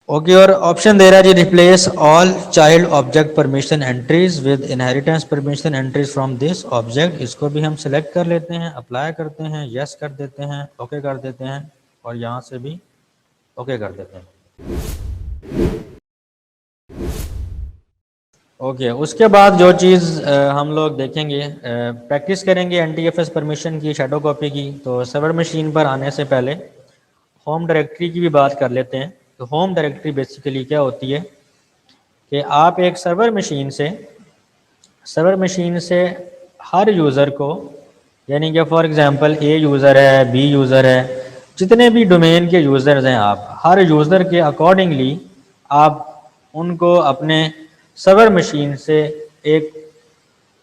Okay, और option दे रहा है जी, replace all child object permission entries with inheritance permission entries from this object. इसको भी हम सिलेक्ट कर लेते हैं, अप्लाई करते हैं, यस कर देते हैं, ओके कर देते हैं, और यहाँ से भी ओके कर देते हैं। ओके, उसके बाद जो चीज़ हम लोग देखेंगे, प्रैक्टिस करेंगे एनटीएफएस परमिशन की, शैडो कॉपी की। तो सर्वर मशीन पर आने से पहले होम डायरेक्टरी की भी बात कर लेते हैं। तो होम डायरेक्टरी बेसिकली क्या होती है कि आप एक सर्वर मशीन से हर यूज़र को, यानी कि फॉर एग्जांपल ए यूज़र है, बी यूज़र है, जितने भी डोमेन के यूज़र्स हैं, आप हर यूज़र के अकॉर्डिंगली आप उनको अपने सर्वर मशीन से एक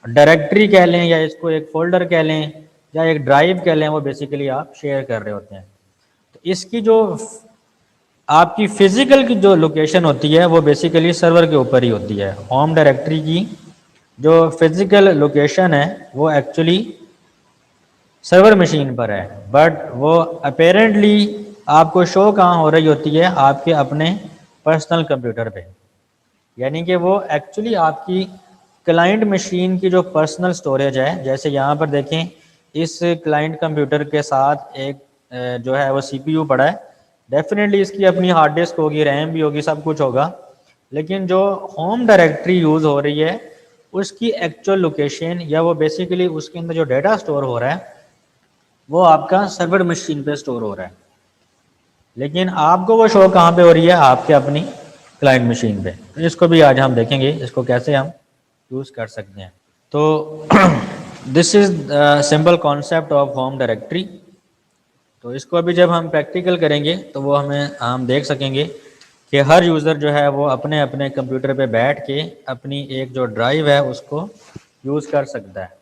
डायरेक्टरी कह लें, या इसको एक फ़ोल्डर कह लें, या एक ड्राइव कह लें, वो बेसिकली आप शेयर कर रहे होते हैं। तो इसकी जो आपकी फ़िज़िकल की जो लोकेशन होती है वो बेसिकली सर्वर के ऊपर ही होती है। होम डायरेक्टरी की जो फिज़िकल लोकेशन है वो एक्चुअली सर्वर मशीन पर है, बट वो अपेरेंटली आपको शो कहाँ हो रही होती है, आपके अपने पर्सनल कंप्यूटर पे। यानी कि वो एक्चुअली आपकी क्लाइंट मशीन की जो पर्सनल स्टोरेज है, जैसे यहाँ पर देखें, इस क्लाइंट कंप्यूटर के साथ एक जो है वो सीपीयू पड़ा है। डेफिनेटली इसकी अपनी हार्ड डिस्क होगी, रैम भी होगी, सब कुछ होगा, लेकिन जो होम डायरेक्टरी यूज़ हो रही है उसकी एक्चुअल लोकेशन, या वो बेसिकली उसके अंदर जो डाटा स्टोर हो रहा है वो आपका सर्वर मशीन पे स्टोर हो रहा है। लेकिन आपको वो शो कहाँ पे हो रही है, आपके अपनी क्लाइंट मशीन पे। तो इसको भी आज हम देखेंगे, इसको कैसे हम यूज़ कर सकते हैं। तो this is simple concept of home directory. तो इसको अभी जब हम प्रैक्टिकल करेंगे तो वो हम देख सकेंगे कि हर यूज़र जो है वो अपने अपने कंप्यूटर पे बैठ के अपनी एक जो ड्राइव है उसको यूज़ कर सकता है।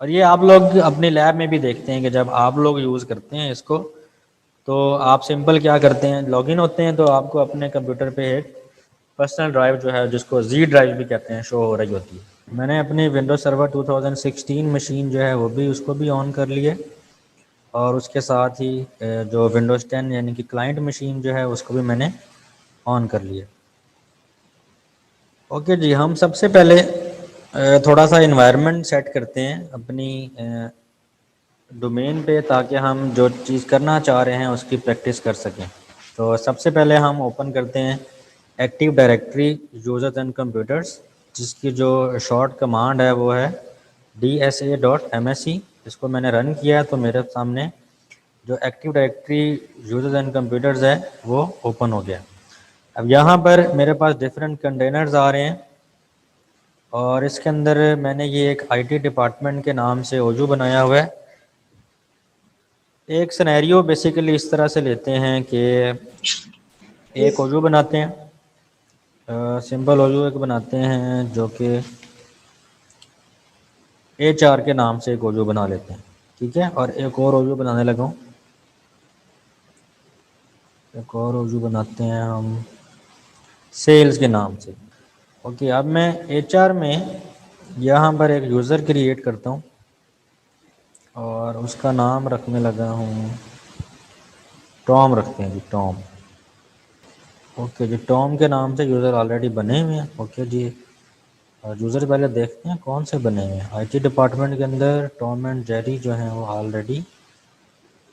और ये आप लोग अपनी लैब में भी देखते हैं कि जब आप लोग यूज़ करते हैं इसको, तो आप सिंपल क्या करते हैं, लॉगिन होते हैं तो आपको अपने कंप्यूटर पे एक पर्सनल ड्राइव जो है, जिसको जी ड्राइव भी कहते हैं, शो हो रही होती है। मैंने अपनी विंडोज सर्वर 2016 मशीन जो है वो भी, उसको भी ऑन कर लिए, और उसके साथ ही जो विंडोज़ 10 यानी कि क्लाइंट मशीन जो है उसको भी मैंने ऑन कर लिया। ओके जी, हम सबसे पहले थोड़ा सा इन्वायरमेंट सेट करते हैं अपनी डोमेन पे, ताकि हम जो चीज़ करना चाह रहे हैं उसकी प्रैक्टिस कर सकें। तो सबसे पहले हम ओपन करते हैं active directory users and computers, जिसकी जो शॉर्ट कमांड है वो है dsa.msc। इसको मैंने रन किया तो मेरे सामने जो active directory users and computers है वो ओपन हो गया। अब यहाँ पर मेरे पास डिफरेंट कंटेनर्स आ रहे हैं, और इसके अंदर मैंने ये एक आईटी डिपार्टमेंट के नाम से ओजू बनाया हुआ है। एक सिनेरियो बेसिकली इस तरह से लेते हैं कि एक ओजू बनाते हैं, सिंपल ओजू एक बनाते हैं जो कि HR के नाम से एक ओजू बना लेते हैं, ठीक है। और एक और ओजू बनाने लगा हूँ, एक और ओजू बनाते हैं हम सेल्स के नाम से। ओके, अब मैं HR में यहाँ पर एक यूज़र क्रिएट करता हूँ, और उसका नाम रखने लगा हूँ टॉम, रखते हैं जी टॉम। ओके जी, टॉम के नाम से यूज़र ऑलरेडी बने हुए हैं। ओके जी, यूज़र पहले देखते हैं कौन से बने हुए हैं। आईटी डिपार्टमेंट के अंदर टॉम एंड जेरी जो हैं वो ऑलरेडी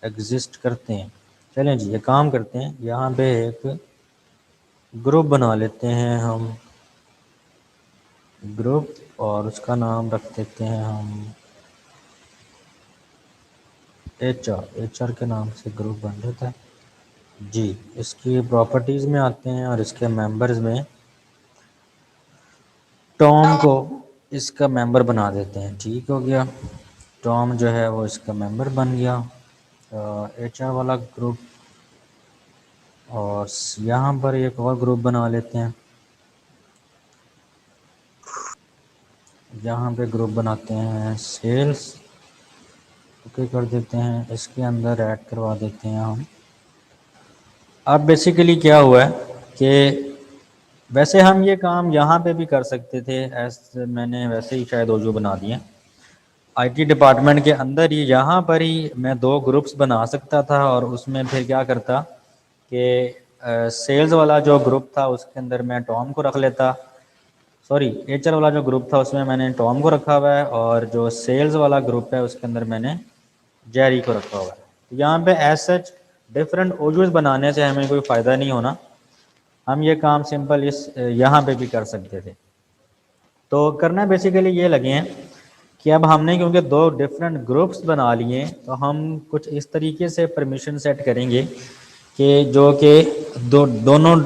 एग्जिस्ट करते हैं। चलें जी, ये काम करते हैं, यहाँ पे एक ग्रुप बना लेते हैं हम, ग्रुप, और उसका नाम रख देते हैं हम HR के नाम से ग्रुप बन जाता है जी। इसकी प्रॉपर्टीज़ में आते हैं, और इसके मेंबर्स में टॉम को इसका मेंबर बना देते हैं। ठीक हो गया, टॉम जो है वो इसका मेंबर बन गया, HR वाला ग्रुप। और यहाँ पर एक और ग्रुप बना लेते हैं, यहाँ पे ग्रुप बनाते हैं सेल्स, ओके कर देते हैं, इसके अंदर ऐड करवा देते हैं हम। अब बेसिकली क्या हुआ है कि वैसे हम ये काम यहाँ पे भी कर सकते थे, ऐसे मैंने वैसे ही शायद ओजू बना दिए आईटी डिपार्टमेंट के अंदर ही। यहाँ पर ही मैं 2 ग्रुप्स बना सकता था, और उसमें फिर क्या करता कि सेल्स वाला जो ग्रुप था उसके अंदर मैं टॉम को रख लेता, सॉरी एचआर वाला जो ग्रुप था उसमें मैंने टॉम को रखा हुआ है, और जो सेल्स वाला ग्रुप है उसके अंदर मैंने जेरी को रखा हुआ है। तो यहाँ पे एज सच डिफरेंट ओजूज बनाने से हमें कोई फ़ायदा नहीं होना, हम ये काम सिंपल इस यहाँ पे भी कर सकते थे। तो करना बेसिकली ये लगे हैं कि अब हमने क्योंकि दो डिफरेंट ग्रुप्स बना लिए, तो हम कुछ इस तरीके से परमिशन सेट करेंगे कि जो कि दोनों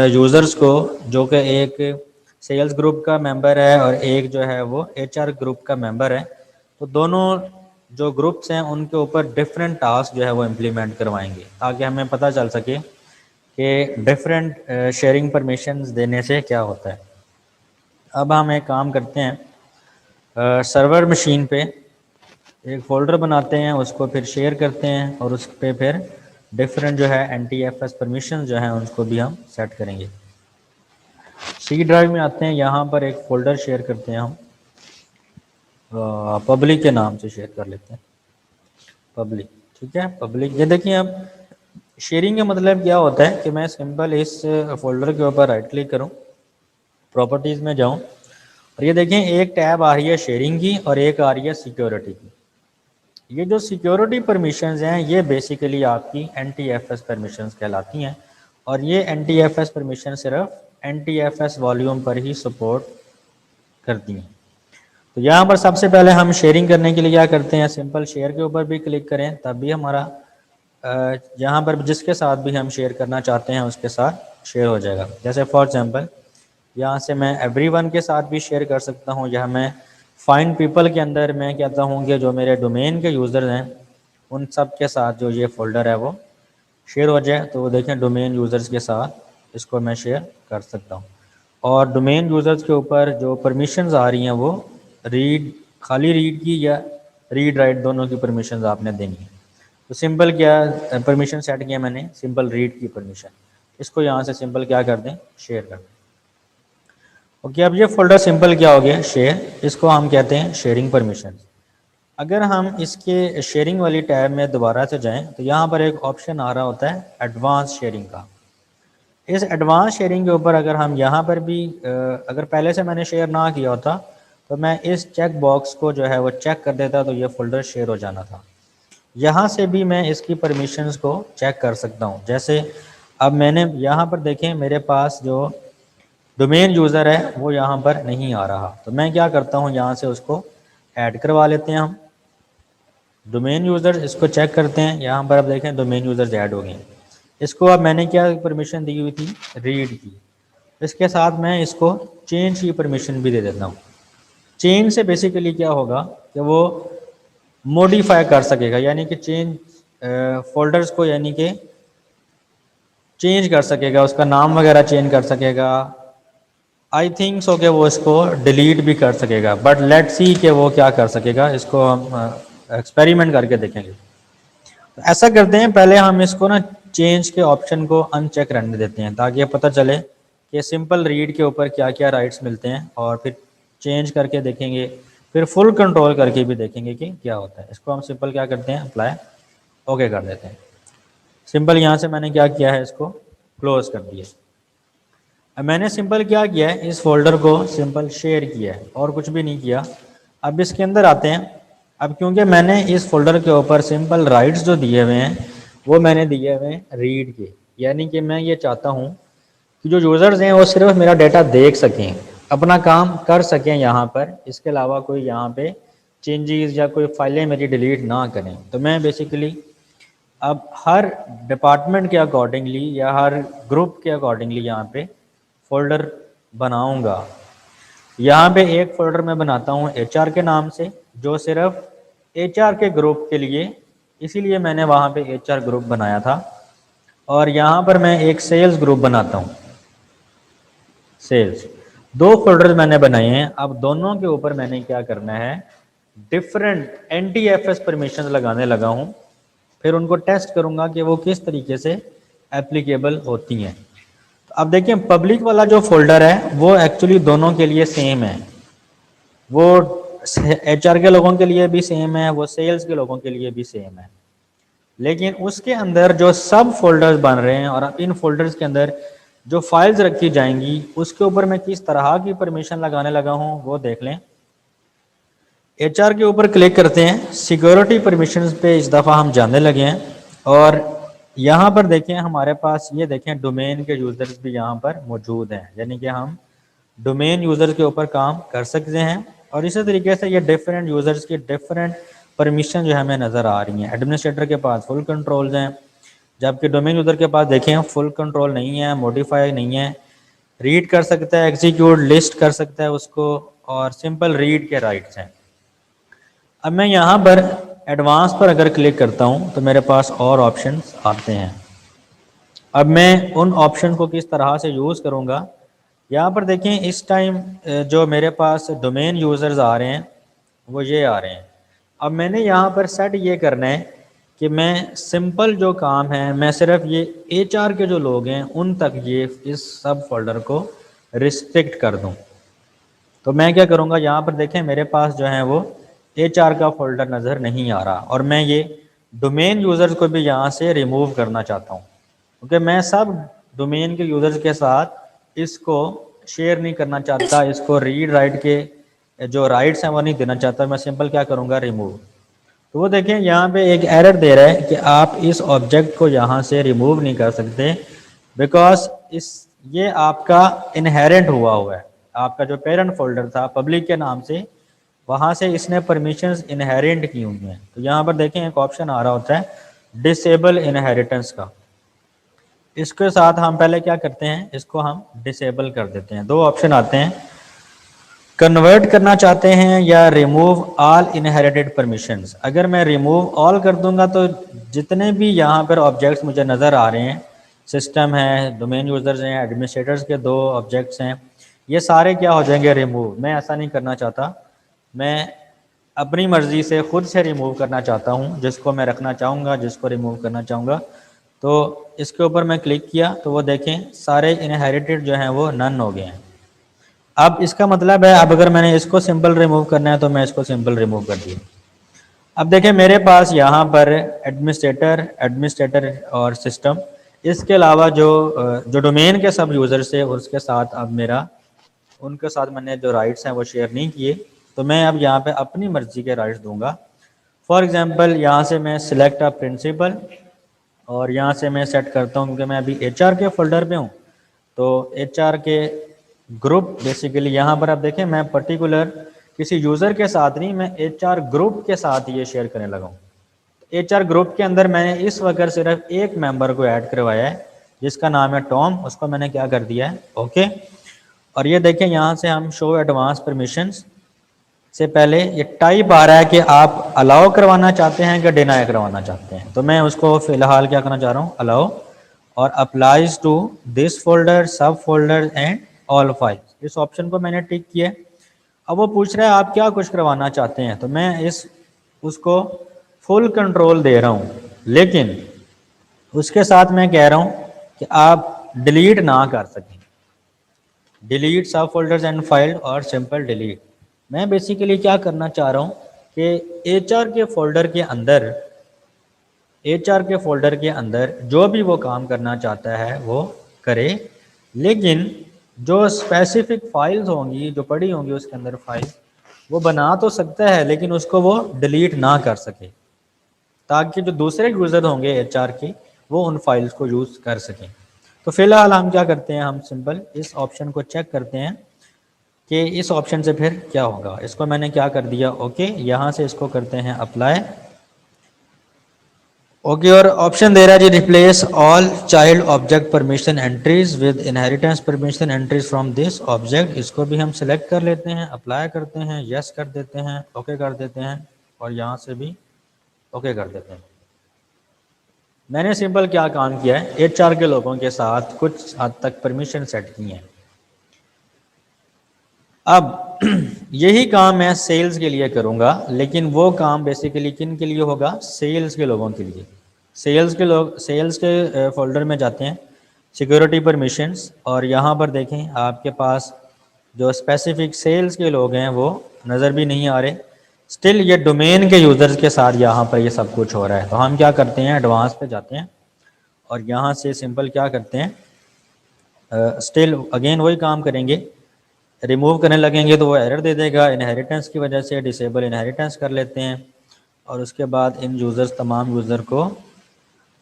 यूज़र्स को, जो कि एक सेल्स ग्रुप का मेंबर है और एक जो है वो एचआर ग्रुप का मेंबर है, तो दोनों जो ग्रुप्स हैं उनके ऊपर डिफरेंट टास्क जो है वो इम्प्लीमेंट करवाएंगे, ताकि हमें पता चल सके कि डिफरेंट शेयरिंग परमिशंस देने से क्या होता है। अब हम एक काम करते हैं, सर्वर मशीन पे एक फ़ोल्डर बनाते हैं, उसको फिर शेयर करते हैं और उस पर फिर डिफरेंट जो है NTFS परमिशन जो है उनको भी हम सेट करेंगे। सी ड्राइव में आते हैं, यहाँ पर एक फ़ोल्डर शेयर करते हैं हम, पब्लिक के नाम से शेयर कर लेते हैं, पब्लिक, ठीक है पब्लिक। ये देखिए अब शेयरिंग का मतलब क्या होता है कि मैं सिंपल इस फोल्डर के ऊपर राइट क्लिक करूँ, प्रॉपर्टीज़ में जाऊँ, और ये देखें एक टैब आ रही है शेयरिंग की और एक आ रही है सिक्योरिटी की। ये जो सिक्योरिटी परमिशंस हैं ये बेसिकली आपकी NTFS परमिशंस कहलाती हैं, और ये NTFS परमिशन सिर्फ NTFS वॉल्यूम पर ही सपोर्ट करती हैं। तो यहाँ पर सबसे पहले हम शेयरिंग करने के लिए क्या करते हैं, सिंपल शेयर के ऊपर भी क्लिक करें, तब भी हमारा यहाँ पर जिसके साथ भी हम शेयर करना चाहते हैं उसके साथ शेयर हो जाएगा। जैसे फॉर एग्जांपल यहाँ से मैं एवरीवन के साथ भी शेयर कर सकता हूँ, या मैं फाइंड पीपल के अंदर मैं कहता हूँ कि जो मेरे डोमेन के यूज़र हैं उन सब के साथ जो ये फ़ोल्डर है वो शेयर हो जाए। तो देखें डोमेन यूज़र्स के साथ इसको मैं शेयर कर सकता हूँ, और डोमेन यूज़र्स के ऊपर जो परमिशंस आ रही हैं वो रीड, खाली रीड की या रीड राइट दोनों की परमिशंस आपने देनी है। तो सिंपल क्या परमिशन सेट किया मैंने, सिंपल रीड की परमिशन, इसको यहाँ से सिंपल क्या कर दें, शेयर कर दें। ओके, अब ये फोल्डर सिंपल क्या हो गया, शेयर, इसको हम कहते हैं शेयरिंग परमिशन। अगर हम इसके शेयरिंग वाली टैब में दोबारा से जाएं तो यहाँ पर एक ऑप्शन आ रहा होता है एडवांस शेयरिंग का। इस एडवांस शेयरिंग के ऊपर अगर हम यहाँ पर भी अगर पहले से मैंने शेयर ना किया होता तो मैं इस चेक बॉक्स को जो है वो चेक कर देता, तो ये फोल्डर शेयर हो जाना था। यहाँ से भी मैं इसकी परमिशंस को चेक कर सकता हूँ। जैसे अब मैंने यहाँ पर देखें मेरे पास जो डोमेन यूज़र है वो यहाँ पर नहीं आ रहा, तो मैं क्या करता हूँ यहाँ से उसको ऐड करवा लेते हैं हम। डोमेन यूज़र इसको चेक करते हैं, यहाँ पर अब देखें डोमेन यूज़र्स ऐड हो गए। इसको अब मैंने क्या परमिशन दी हुई थी, रीड की। इसके साथ मैं इसको चेंज की परमिशन भी दे देता हूँ। चेंज से बेसिकली क्या होगा कि वो मॉडिफाई कर सकेगा, यानी कि चेंज फोल्डर्स को यानी कि चेंज कर सकेगा, उसका नाम वगैरह चेंज कर सकेगा। आई थिंक सो कि वो इसको डिलीट भी कर सकेगा, बट लेट्स सी कि वो क्या कर सकेगा, इसको हम एक्सपेरिमेंट करके देखेंगे। तो ऐसा करते हैं, पहले हम इसको ना चेंज के ऑप्शन को अनचेक रहने देते हैं, ताकि पता चले कि सिंपल रीड के ऊपर क्या क्या राइट्स मिलते हैं, और फिर चेंज करके देखेंगे, फिर फुल कंट्रोल करके भी देखेंगे कि क्या होता है। इसको हम सिंपल क्या करते हैं, अप्लाई ओके कर देते हैं। सिंपल यहाँ से मैंने क्या किया है, इसको क्लोज कर दिया। अब मैंने सिंपल क्या किया है, इस फोल्डर को सिंपल शेयर किया है और कुछ भी नहीं किया। अब इसके अंदर आते हैं। अब क्योंकि मैंने इस फोल्डर के ऊपर सिंपल राइट्स जो दिए हुए हैं वो मैंने दिए हुए हैं रीड के, यानी कि मैं ये चाहता हूँ कि जो यूज़र्स हैं वो सिर्फ मेरा डेटा देख सकें, अपना काम कर सकें यहाँ पर, इसके अलावा कोई यहाँ पे चेंजेस या कोई फाइलें मेरी डिलीट ना करें। तो मैं बेसिकली अब हर डिपार्टमेंट के अकॉर्डिंगली या हर ग्रुप के अकॉर्डिंगली यहाँ पे फ़ोल्डर बनाऊंगा। यहाँ पे एक फ़ोल्डर मैं बनाता हूँ HR के नाम से, जो सिर्फ HR के ग्रुप के लिए, इसीलिए मैंने वहाँ पे HR ग्रुप बनाया था। और यहाँ पर मैं एक सेल्स ग्रुप बनाता हूँ, सेल्स। दो फोल्डर्स मैंने बनाए हैं। अब दोनों के ऊपर मैंने क्या करना है, डिफरेंट NTFS परमिशन लगाने लगा हूँ, फिर उनको टेस्ट करूँगा कि वो किस तरीके से एप्लीकेबल होती हैं। तो अब देखिए पब्लिक वाला जो फोल्डर है वो एक्चुअली दोनों के लिए सेम है, वो HR के लोगों के लिए भी सेम है, वो सेल्स के लोगों के लिए भी सेम है। लेकिन उसके अंदर जो सब फोल्डर्स बन रहे हैं और अब इन फोल्डर्स के अंदर जो फाइल्स रखी जाएंगी उसके ऊपर मैं किस तरह की परमिशन लगाने लगा हूँ वो देख लें। HR के ऊपर क्लिक करते हैं, सिक्योरिटी परमिशंस पे इस दफ़ा हम जाने लगे हैं और यहाँ पर देखें हमारे पास ये देखें डोमेन के यूज़र्स भी यहाँ पर मौजूद हैं, यानी कि हम डोमेन यूज़र के ऊपर काम कर सकते हैं। और इसी तरीके से ये डिफरेंट यूज़र्स की डिफरेंट परमिशन जो हमें नज़र आ रही हैं। एडमिनिस्ट्रेटर के पास फुल कंट्रोल्स हैं, जबकि डोमेन यूज़र के पास देखें फुल कंट्रोल नहीं है, मॉडिफाई नहीं है। रीड कर सकता है, एग्जीक्यूट लिस्ट कर सकता है उसको, और सिंपल रीड के राइट्स हैं। अब मैं यहाँ पर एडवांस पर अगर क्लिक करता हूँ तो मेरे पास और ऑप्शंस आते हैं। अब मैं उन ऑप्शन को किस तरह से यूज़ करूँगा, यहाँ पर देखें इस टाइम जो मेरे पास डोमेन यूज़र्स आ रहे हैं वो ये आ रहे हैं। अब मैंने यहाँ पर सेट ये करना है कि मैं सिंपल जो काम है मैं सिर्फ ये HR के जो लोग हैं उन तक ये इस सब फोल्डर को रिस्ट्रिक्ट कर दूँ। तो मैं क्या करूँगा, यहाँ पर देखें मेरे पास जो है वो HR का फोल्डर नज़र नहीं आ रहा और मैं ये डोमेन यूज़र्स को भी यहाँ से रिमूव करना चाहता हूँ, क्योंकि मैं सब डोमेन के यूज़र्स के साथ इसको शेयर नहीं करना चाहता, इसको रीड राइट के जो राइट्स हैं वो नहीं देना चाहता। मैं सिंपल क्या करूँगा, रिमूव। तो वो देखें यहाँ पे एक एरर दे रहा है कि आप इस ऑब्जेक्ट को यहाँ से रिमूव नहीं कर सकते, बिकॉज ये आपका इनहेरेंट हुआ है। आपका जो पेरेंट फोल्डर था पब्लिक के नाम से, वहाँ से इसने परमिशंस इनहेरेंट की हुई हैं। तो यहाँ पर देखें एक ऑप्शन आ रहा होता है डिसेबल इनहेरिटेंस का। इसके साथ हम पहले क्या करते हैं, इसको हम डिसेबल कर देते हैं। दो ऑप्शन आते हैं, कन्वर्ट करना चाहते हैं या रिमूव ऑल इनहेरिटेड परमिशंस। अगर मैं रिमूव ऑल कर दूंगा तो जितने भी यहाँ पर ऑब्जेक्ट्स मुझे नज़र आ रहे हैं, सिस्टम है, डोमेन यूज़र्स हैं, एडमिनिस्ट्रेटर्स के दो ऑब्जेक्ट्स हैं, ये सारे क्या हो जाएंगे, रिमूव। मैं ऐसा नहीं करना चाहता, मैं अपनी मर्ज़ी से खुद से रिमूव करना चाहता हूँ, जिसको मैं रखना चाहूँगा, जिसको रिमूव करना चाहूँगा। तो इसके ऊपर मैं क्लिक किया तो वो देखें सारे इनहेरिटेड जो हैं वो नन हो गए हैं। अब इसका मतलब है अब अगर मैंने इसको सिंपल रिमूव करना है तो मैं इसको सिंपल रिमूव कर दिया। अब देखें मेरे पास यहाँ पर एडमिनिस्ट्रेटर और सिस्टम, इसके अलावा जो डोमेन के सब यूज़र्स थे उसके साथ अब मेरा उनके साथ मैंने जो राइट्स हैं वो शेयर नहीं किए। तो मैं अब यहाँ पे अपनी मर्ज़ी के राइट्स दूंगा। फॉर एग्ज़ाम्पल यहाँ से मैं सिलेक्ट अ प्रिंसिपल और यहाँ से मैं सेट करता हूँ, क्योंकि मैं अभी HR के फोल्डर पे हूँ, तो HR के ग्रुप बेसिकली यहाँ पर आप देखें मैं पर्टिकुलर किसी यूज़र के साथ नहीं, मैं HR ग्रुप के साथ ये शेयर करने लगा हूँ। HR ग्रुप के अंदर मैंने इस वक्त सिर्फ एक मेंबर को ऐड करवाया है जिसका नाम है टॉम, उसको मैंने क्या कर दिया है, ओके। और ये देखें यहाँ से हम शो एडवांस परमिशंस से पहले ये टाइप आ रहा है कि आप अलाउ करवाना चाहते हैं कि डिनाई करवाना चाहते हैं। तो मैं उसको फ़िलहाल क्या करना चाह रहा हूँ, अलाउ, और अप्लाइज टू दिस फोल्डर, सब फोल्डर एंड ऑल फाइल्स। इस ऑप्शन को मैंने टिक किया। अब वो पूछ रहा है आप क्या कुछ करवाना चाहते हैं, तो मैं उसको फुल कंट्रोल दे रहा हूँ, लेकिन उसके साथ मैं कह रहा हूँ कि आप डिलीट ना कर सकें, डिलीट सब फोल्डर्स एंड फाइल और सिंपल डिलीट। मैं बेसिकली क्या करना चाह रहा हूँ कि HR के फोल्डर के अंदर जो भी वो काम करना चाहता है वो करे, लेकिन जो स्पेसिफिक फाइल्स होंगी जो पड़ी होंगी उसके अंदर फाइल, वो बना तो सकता है लेकिन उसको वो डिलीट ना कर सके, ताकि जो दूसरे यूज़र होंगे HR के वो उन फाइल्स को यूज़ कर सकें। तो फिलहाल हम क्या करते हैं, हम सिंपल इस ऑप्शन को चेक करते हैं कि इस ऑप्शन से फिर क्या होगा। इसको मैंने क्या कर दिया, ओके। यहाँ से इसको करते हैं अप्लाई, ओके। और ऑप्शन दे रहा है जी replace all child object permission entries with inheritance permission entries from this object. इसको भी हम सिलेक्ट कर लेते हैं, अप्लाई करते हैं, यस कर देते हैं, ओके कर देते हैं, और यहाँ से भी ओके कर देते हैं। मैंने सिंपल क्या काम किया है, HR के लोगों के साथ कुछ हद तक परमिशन सेट की है। अब यही काम मैं सेल्स के लिए करूंगा, लेकिन वो काम बेसिकली किन के लिए होगा, सेल्स के लोगों के लिए। सेल्स के फोल्डर में जाते हैं, सिक्योरिटी परमिशंस, और यहाँ पर देखें आपके पास जो स्पेसिफिक सेल्स के लोग हैं वो नज़र भी नहीं आ रहे। स्टिल ये डोमेन के यूज़र्स के साथ यहाँ पर ये सब कुछ हो रहा है। तो हम क्या करते हैं, एडवांस पे जाते हैं और यहाँ से सिंपल क्या करते हैं, स्टिल अगेन वही काम करेंगे, रिमूव करने लगेंगे तो वो एरर दे देगा, इनहेरिटेंस की वजह से डिसेबल इनहेरिटेंस कर लेते हैं और उसके बाद इन यूज़र्स तमाम यूज़र को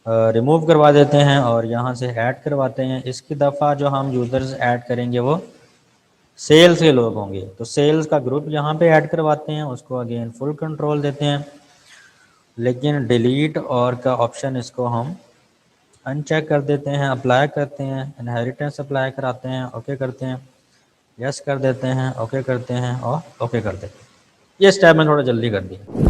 रिमूव करवा देते हैं और यहाँ से ऐड करवाते हैं। इसकी दफ़ा जो हम यूज़र्स ऐड करेंगे वो सेल्स के लोग होंगे, तो सेल्स का ग्रुप यहाँ पे ऐड करवाते हैं, उसको अगेन फुल कंट्रोल देते हैं, लेकिन डिलीट और का ऑप्शन इसको हम अनचेक कर देते हैं, अप्लाई करते हैं, इनहेरिटेंस अप्लाई कराते हैं, ओके करते हैं, यस कर देते हैं, ओके करते हैं और ओके कर देते हैं। ये स्टेप मैंने थोड़ा जल्दी कर दिया।